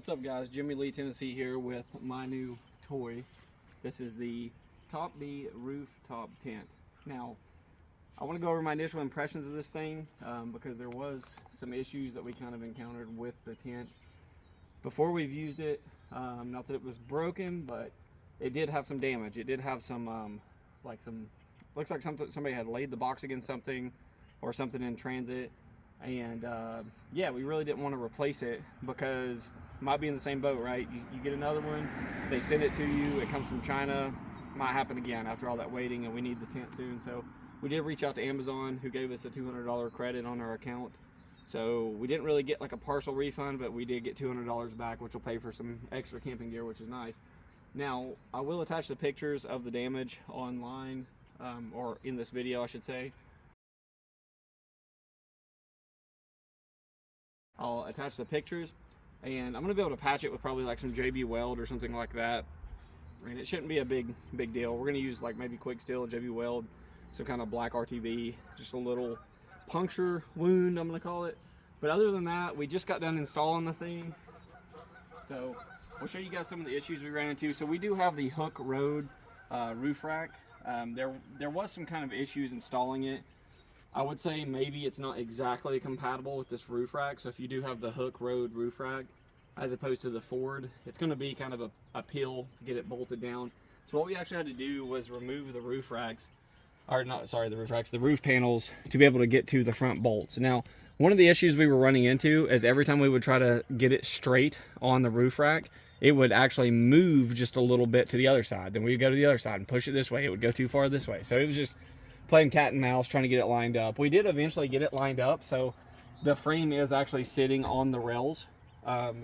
What's up, guys? Jimmy Lee, Tennessee here with my new toy. This is the TOPBEE rooftop tent. Now, I want to go over my initial impressions of this thing because there was some issues that we kind of encountered with the tent before we've used it. Not that it was broken, but it did have some damage. It did have some, looks like somebody had laid the box against something or something in transit. And yeah, we really didn't want to replace it because might be in the same boat, right? You get another one, they send it to you, it comes from China, might happen again after all that waiting, and we need the tent soon. So we did reach out to Amazon, who gave us a $200 credit on our account. So we didn't really get like a partial refund, but we did get $200 back, which will pay for some extra camping gear, which is nice. Now, I will attach the pictures of the damage online, or in this video, I should say. I'll attach the pictures, and I'm going to be able to patch it with probably like some JB Weld or something like that. And it shouldn't be a big deal. We're going to use like maybe quick steel, JB Weld, some kind of black RTV, just a little puncture wound, I'm going to call it. But other than that, we just got done installing the thing. So we'll show you guys some of the issues we ran into. So we do have the hook road roof rack. There was some kind of issues installing it. I would say maybe it's not exactly compatible with this roof rack. So if you do have the hook road roof rack as opposed to the Ford, it's going to be kind of a peel to get it bolted down. So what we actually had to do was remove the roof racks, or not, sorry, the roof racks, the roof panels, to be able to get to the front bolts. Now, one of the issues we were running into is every time we would try to get it straight on the roof rack, it would actually move just a little bit to the other side. Then we'd go to the other side and push it this way. It would go too far this way. So it was just playing cat and mouse trying to get it lined up. We did eventually get it lined up, so the frame is actually sitting on the rails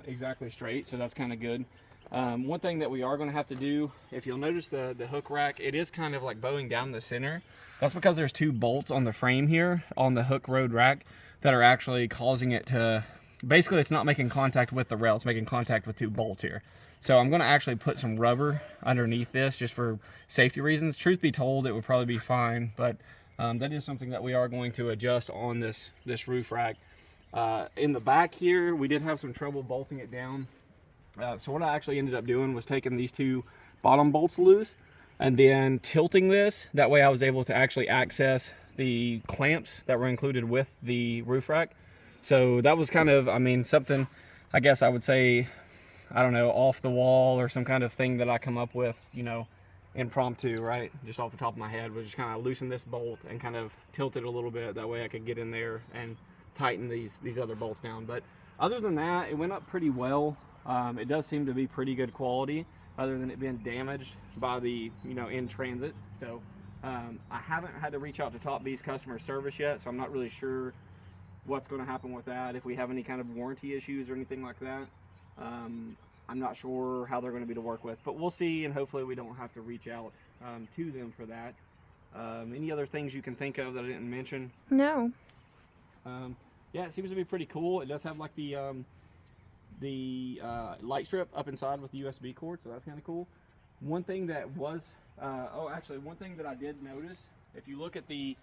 exactly straight, so that's kind of good. One thing that we are going to have to do, if you'll notice the hook rack, it is kind of like bowing down the center. That's because there's two bolts on the frame here on the hook road rack that are actually causing it to, basically it's not making contact with the rail, it's making contact with two bolts here. So I'm going to actually put some rubber underneath this just for safety reasons. Truth be told, it would probably be fine, but that is something that we are going to adjust on this roof rack. In the back here, we did have some trouble bolting it down. So what I actually ended up doing was taking these two bottom bolts loose and then tilting this. That way I was able to actually access the clamps that were included with the roof rack. So that was kind of, I mean, something, I guess I would say, I don't know, off the wall or some kind of thing that I come up with, you know, impromptu, right? Just off the top of my head, was just kind of loosen this bolt and kind of tilt it a little bit. That way I could get in there and tighten these other bolts down. But other than that, it went up pretty well. It does seem to be pretty good quality, other than it being damaged by the, you know, in transit. So I haven't had to reach out to TOPBEE's customer service yet, so I'm not really sure what's going to happen with that, if we have any kind of warranty issues or anything like that. I'm not sure how they're going to be to work with, but we'll see, and hopefully we don't have to reach out to them for that. Any other things you can think of that I didn't mention? No. Yeah, it seems to be pretty cool. It does have like the light strip up inside with the USB cord, so that's kind of cool. One thing that was, one thing that I did notice, if you look at the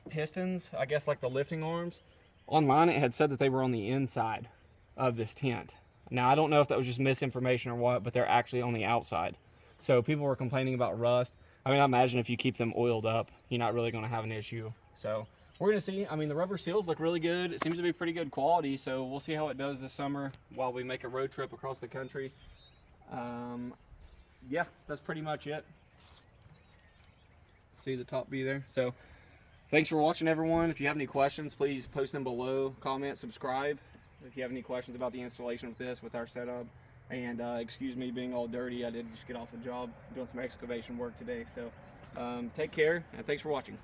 pistons, I guess like the lifting arms, online it had said that they were on the inside of this tent. Now, I don't know if that was just misinformation or what, but they're actually on the outside. So people were complaining about rust. I mean, I imagine if you keep them oiled up, you're not really going to have an issue. So we're going to see. I mean, the rubber seals look really good. It seems to be pretty good quality. So we'll see how it does this summer while we make a road trip across the country. Yeah, that's pretty much it. See the TOPBEE there? So thanks for watching, everyone. If you have any questions, please post them below, comment, subscribe. If you have any questions about the installation with this, with our setup. And excuse me being all dirty, I did just get off the job doing some excavation work today. So take care, and thanks for watching.